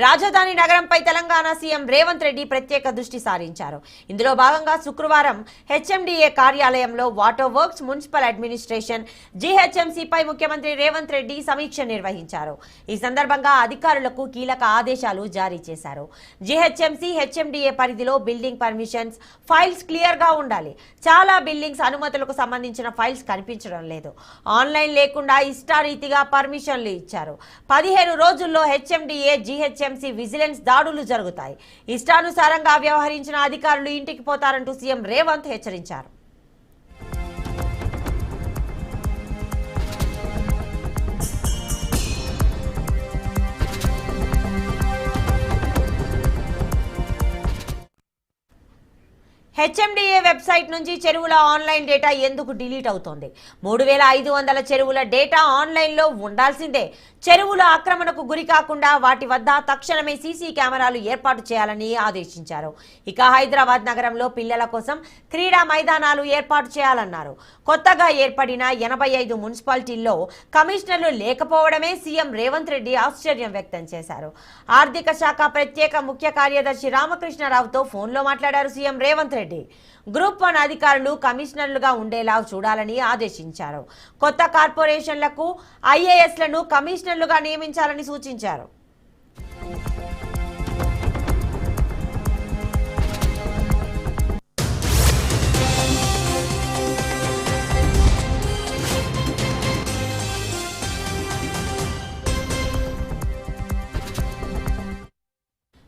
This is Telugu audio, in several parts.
రాజధాని నగరంపై తెలంగాణ సీఎం రేవంత్ రెడ్డి ప్రత్యేక దృష్టి సారించారు. ఇందులో భాగంగా శుక్రవారం హెచ్ఎండిఏ కార్యాలయంలో వాటర్ వర్క్స్, మున్సిపల్ అడ్మినిస్ట్రేషన్, జీహెచ్ఎంసీపై ముఖ్యమంత్రి రేవంత్ రెడ్డి సమీక్ష నిర్వహించారు. ఈ సందర్భంగా అధికారులకు కీలక ఆదేశాలు జారీ చేశారు. జీహెచ్ఎంసీ, హెచ్ఎండిఏ పరిధిలో బిల్డింగ్ పర్మిషన్స్, ఫైల్స్ క్లియర్ గా ఉండాలి. చాలా బిల్డింగ్స్ అనుమతులకు సంబంధించిన ఫైల్స్ కనిపించడం లేదు. ఆన్లైన్ లేకుండా ఇష్టారీతిగా పర్మిషన్లు ఇచ్చారు. 15 రోజుల్లో హెచ్ఎండిఏ, జీహెచ్ఎంసీ విజిలెన్స్ దాడులు జరుగుతాయి. ఇష్టానుసారంగా వ్యవహరించిన అధికారులు ఇంటికి పోతారంటూ సీఎం రేవంత్ హెచ్చరించారు. హెచ్ఎండిఏ వెబ్సైట్ నుంచి చెరువుల ఆన్లైన్ డేటా ఎందుకు డిలీట్ అవుతోంది? 3500 చెరువుల డేటా ఆన్లైన్లో ఉండాల్సిందే. చెరువుల ఆక్రమణకు గురి కాకుండా వాటి వద్ద తక్షణమే సీసీ కెమెరాలు ఏర్పాటు చేయాలని ఆదేశించారు. ఇక హైదరాబాద్ నగరంలో పిల్లల కోసం క్రీడా మైదానాలు ఏర్పాటు చేయాలన్నారు. కొత్తగా ఏర్పడిన 85 మున్సిపాలిటీల్లో కమిషనర్లు లేకపోవడమే సీఎం రేవంత్ రెడ్డి ఆశ్చర్యం వ్యక్తం చేశారు. ఆర్థిక శాఖ ప్రత్యేక ముఖ్య కార్యదర్శి రామకృష్ణారావుతో ఫోన్లో మాట్లాడారు సీఎం రేవంత్ రెడ్డి. గ్రూప్ 1 అధికారులు కమిషనర్లుగా ఉండేలా చూడాలని ఆదేశించారు. కొత్త కార్పొరేషన్లకు ఐఏఎస్లను కమిషనర్లుగా నియమించాలని సూచించారు.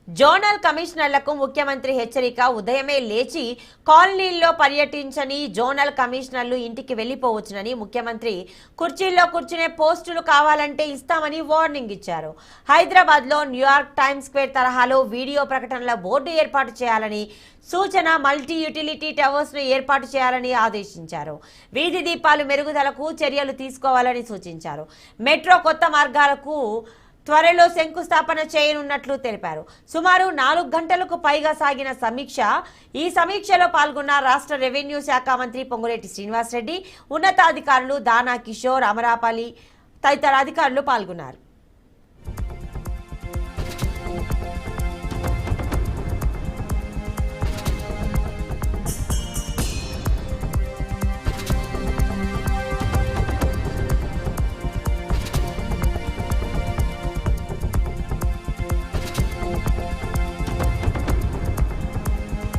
జోనల్ కమిషనర్లకు ముఖ్యమంత్రి హెచ్చరిక. ఉదయమే లేచి కాలనీల్లో పర్యటించని జోనల్ కమిషనర్లు ఇంటికి వెళ్లిపోవచ్చునని ముఖ్యమంత్రి కుర్చీల్లో కూర్చునే పోస్టులు కావాలంటే ఇస్తామని వార్నింగ్ ఇచ్చారు. హైదరాబాద్లో న్యూయార్క్ టైమ్స్ స్క్వేర్ తరహాలో వీడియో ప్రకటనల బోర్డు ఏర్పాటు చేయాలని సూచన. మల్టీ యూటిలిటీ టవర్స్ ను ఏర్పాటు చేయాలని ఆదేశించారు. వీధి దీపాలు మెరుగుదలకు చర్యలు తీసుకోవాలని సూచించారు. మెట్రో కొత్త మార్గాలకు త్వరలో శంకుస్థాపన చేయనున్నట్లు తెలిపారు. సుమారు 4 గంటలకు పైగా సాగిన సమీక్ష. ఈ సమీక్షలో పాల్గొన్న రాష్ట్ర రెవెన్యూ శాఖ మంత్రి పొంగులేటి శ్రీనివాసరెడ్డి, ఉన్నతాధికారులు దానా కిషోర్, అమరాపల్లి తదితర అధికారులు పాల్గొన్నారు.